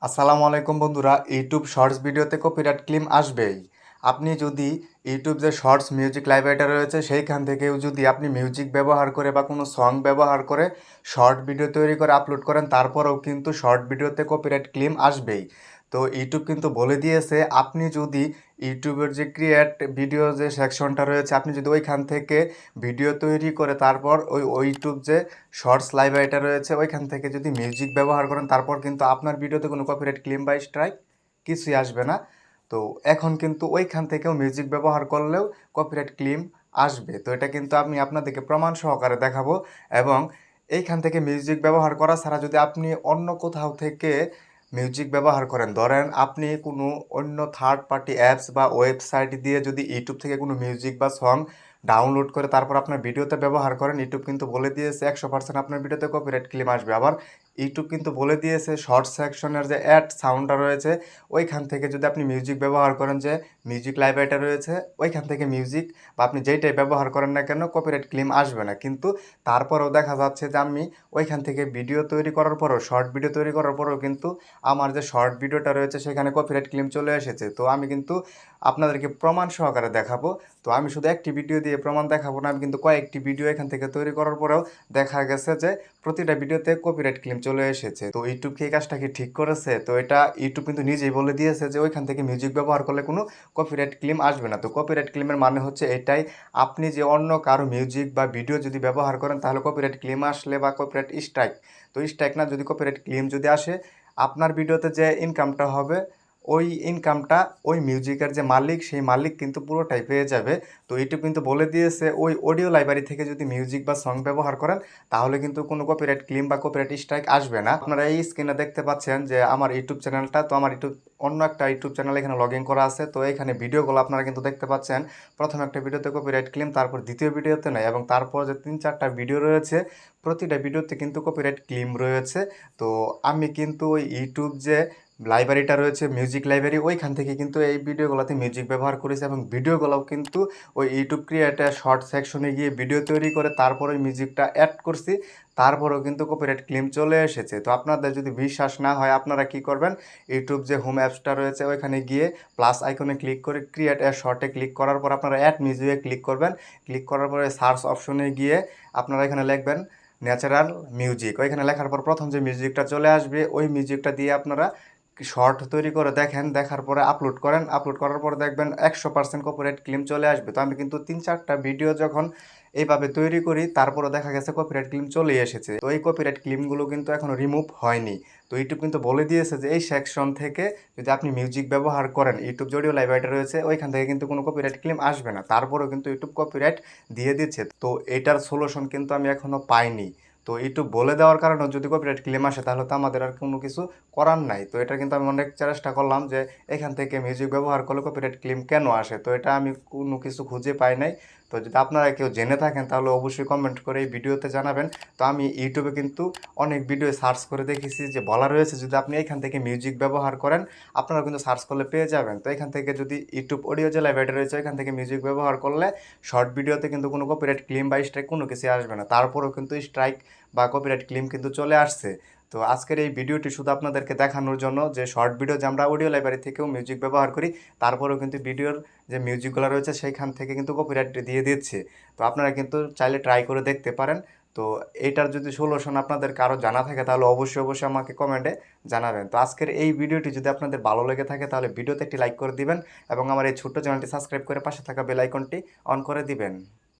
আসসালামু আলাইকুম বন্ধুরা, ইউটিউব শর্টস ভিডিওতে কপিরাইট ক্লেম আসবেই। আপনি যদি ইউটিউব যে শর্টস মিউজিক লাইব্রেরিটা রয়েছে সেইখান থেকেও যদি আপনি মিউজিক ব্যবহার করে বা কোনো সং ব্যবহার করে শর্ট ভিডিও তৈরি করে আপলোড করেন, তারপরেও কিন্তু শর্ট ভিডিওতে কপিরাইট ক্লেম আসবেই। তো ইউটিউব কিন্তু বলে দিয়েছে, আপনি যদি ইউটিউবের যে ক্রিয়েট ভিডিও যে সেকশনটা রয়েছে, আপনি যদি ওইখান থেকে ভিডিও তৈরি করে তারপর ওই ইউটিউব যে শর্টস লাইব্রেরিটা রয়েছে ওইখান থেকে যদি মিউজিক ব্যবহার করেন, তারপর কিন্তু আপনার ভিডিওতে কোনো কপিরাইট ক্লেম বা স্ট্রাইক কিছুই আসবে না। তো এখন কিন্তু ওইখান থেকেও মিউজিক ব্যবহার করলেও কপিরাইট ক্লেম আসবে। তো এটা কিন্তু আমি আপনাদেরকে প্রমাণ সহকারে দেখাবো। এবং এইখান থেকে মিউজিক ব্যবহার করা ছাড়া যদি আপনি অন্য কোথাও থেকে মিউজিক ব্যবহার করেন, ধরেন আপনি কোনো অন্য থার্ড পার্টি অ্যাপস বা ওয়েবসাইট দিয়ে যদি ইউটিউব থেকে কোনো মিউজিক বা সং ডাউনলোড করে তারপর আপনার ভিডিওতে ব্যবহার করেন, ইউটিউব কিন্তু বলে দিয়েছে 100% আপনার ভিডিওতে কপিরাইট ক্লেম আসবে। আবার ইউটিউব কিন্তু বলে দিয়েছে শর্ট সেকশনের যে অ্যাড সাউন্ডটা রয়েছে ওইখান থেকে যদি আপনি মিউজিক ব্যবহার করেন, যে মিউজিক লাইব্রেরিটা রয়েছে ওইখান থেকে মিউজিক বা আপনি যেইটাই ব্যবহার করেন না কেন কপিরাইট ক্লেম আসবে না। কিন্তু তারপরেও দেখা যাচ্ছে যে আমি ওইখান থেকে ভিডিও তৈরি করার পরও, শর্ট ভিডিও তৈরি করার পরেও কিন্তু আমার যে শর্ট ভিডিওটা রয়েছে সেখানে কপিরাইট ক্লেম চলে এসেছে। তো আমি কিন্তু আপনাদেরকে প্রমাণ সহকারে দেখাবো। তো আমি শুধু একটি ভিডিও দিয়ে প্রমাণ দেখাবো না, আমি কিন্তু কয়েকটি ভিডিও এখান থেকে তৈরি করার পরেও দেখা গেছে যে প্রতিটা ভিডিওতে কপিরাইট ক্লেম চলে এসেছে। তো ইউটিউব কি এই কাজটা কি ঠিক করেছে? তো এটা ইউটিউব কিন্তু নিজেই বলে দিয়েছে যে ওইখান থেকে মিউজিক ব্যবহার করলে কোনো কপিরাইট ক্লেম আসবে না। তো কপিরাইট ক্লেমের মানে হচ্ছে এটাই, আপনি যে অন্য কারো মিউজিক বা ভিডিও যদি ব্যবহার করেন তাহলে কপিরাইট ক্লেম আসলে বা কপিরাইট স্ট্রাইক, তো স্ট্রাইক না, যদি কপিরাইট ক্লেম যদি আসে, আপনার ভিডিওতে যে ইনকামটা হবে ওই ইনকামটা ওই মিউজিকের যে মালিক সেই মালিক কিন্তু পুরোটাই পেয়ে যাবে। তো ইউটিউব কিন্তু বলে দিয়েছে ওই অডিও লাইব্রেরি থেকে যদি মিউজিক বা সং ব্যবহার করেন তাহলে কিন্তু কোনো কপিরাইট ক্লেম বা কপিরাইট স্ট্রাইক আসবে না। আপনারা এই স্ক্রিনে দেখতে পাচ্ছেন যে আমার ইউটিউব চ্যানেলটা, তো আমার ইউটিউব অন্য একটা ইউটিউব চ্যানেল এখানে লগ ইন করা আছে। তো এখানে ভিডিওগুলো আপনারা কিন্তু দেখতে পাচ্ছেন, প্রথম একটা ভিডিওতে কপিরাইট ক্লেম, তারপর দ্বিতীয় ভিডিওতে নেই, এবং তারপর যে 3-4টা ভিডিও রয়েছে প্রতিটা ভিডিওতে কিন্তু কপিরাইট ক্লেম রয়েছে। তো আমি কিন্তু ওই ইউটিউব যে লাইব্রেরিটা রয়েছে মিউজিক লাইব্রেরি ওইখান থেকে কিন্তু এই ভিডিওগুলোতে মিউজিক ব্যবহার করেছি, এবং ভিডিওগুলোও কিন্তু ওই ইউটিউব ক্রিয়েটার শর্ট সেকশনে গিয়ে ভিডিও তৈরি করে তারপর ওই মিউজিকটা অ্যাড করছি, তারপরেও কিন্তু কপিরাইট ক্লেম চলে এসেছে। তো আপনাদের যদি বিশ্বাস না হয় আপনারা কি করবেন, ইউটিউব যে হোম অ্যাপসটা রয়েছে ওইখানে গিয়ে প্লাস আইকনে ক্লিক করে ক্রিয়েট এ শর্টে ক্লিক করার পর আপনারা অ্যাড মিউজিকে ক্লিক করবেন। ক্লিক করার পরে সার্চ অপশনে গিয়ে আপনারা এখানে লিখবেন ন্যাচারাল মিউজিক, ওইখানে লেখার পর প্রথম যে মিউজিকটা চলে আসবে ওই মিউজিকটা দিয়ে আপনারা শর্ট তৈরি করে দেখেন, দেখার পরে আপলোড করেন, আপলোড করার পরে দেখবেন 100% কপিরাইট ক্লেম চলে আসবে। তো আমি কিন্তু 3-4টা ভিডিও যখন এইভাবে তৈরি করি তারপরে দেখা গেছে কপিরাইট ক্লেম চলে এসেছে। তো এই কপিরাইট ক্লেমগুলো কিন্তু এখনও রিমুভ হয়নি। তো ইউটিউব কিন্তু বলে দিয়েছে যে এই সেকশন থেকে যদি আপনি মিউজিক ব্যবহার করেন, ইউটিউব যে অডিও লাইব্রেরিটা রয়েছে ওইখান থেকে কিন্তু কোনো কপিরাইট ক্লেম আসবে না। তারপরেও কিন্তু ইউটিউব কপিরাইট দিয়ে দিচ্ছে। তো এটার সলিউশন কিন্তু আমি এখনও পাইনি। তো ইউটিউব বলে দেওয়ার কারণে যদি কপিরাইট ক্লেম আসে তাহলে তো আমাদের আর কোনো কিছু করার নাই। তো এটা কিন্তু আমি অনেক চেষ্টা করলাম যে এখান থেকে মিউজিক ব্যবহার করলে কপিরাইট ক্লেম কেন আসে, তো এটা আমি কোনো কিছু খুঁজে পাই নাই। তো যদি আপনারা কেউ জেনে থাকেন তাহলে অবশ্যই কমেন্ট করে এই ভিডিওতে জানাবেন। তো আমি ইউটিউবে কিন্তু অনেক ভিডিও সার্চ করে দেখেছি যে বলা রয়েছে যদি আপনি এখান থেকে মিউজিক ব্যবহার করেন আপনারা কিন্তু সার্চ করলে পেয়ে যাবেন। তো এখান থেকে যদি ইউটিউব অডিও যে লাইব্রেরি রয়েছে এখান থেকে মিউজিক ব্যবহার করলে শর্ট ভিডিওতে কিন্তু কোনো কপিরাইট ক্লেম বা স্ট্রাইক কোনো কিছু আসবে না। তারপরেও কিন্তু স্ট্রাইক বা কপিরাইট ক্লেম কিন্তু চলে আসছে। তো আজকের এই ভিডিওটি শুধু আপনাদেরকে দেখানোর জন্য যে শর্ট ভিডিও যে আমরা অডিও লাইব্রেরি থেকেও মিউজিক ব্যবহার করি, তারপরেও কিন্তু ভিডিওর যে মিউজিকগুলো রয়েছে সেইখান থেকে কিন্তু কপিরাইট দিয়ে দিচ্ছে। তো আপনারা কিন্তু চাইলে ট্রাই করে দেখতে পারেন। তো এইটার যদি সলিউশন আপনাদের কারো জানা থাকে তাহলে অবশ্যই অবশ্যই আমাকে কমেন্টে জানাবেন। তো আজকের এই ভিডিওটি যদি আপনাদের ভালো লেগে থাকে তাহলে ভিডিওতে একটি লাইক করে দিবেন এবং আমার এই ছোট্ট চ্যানেলটি সাবস্ক্রাইব করে পাশে থাকা বেল আইকনটি অন করে দিবেন।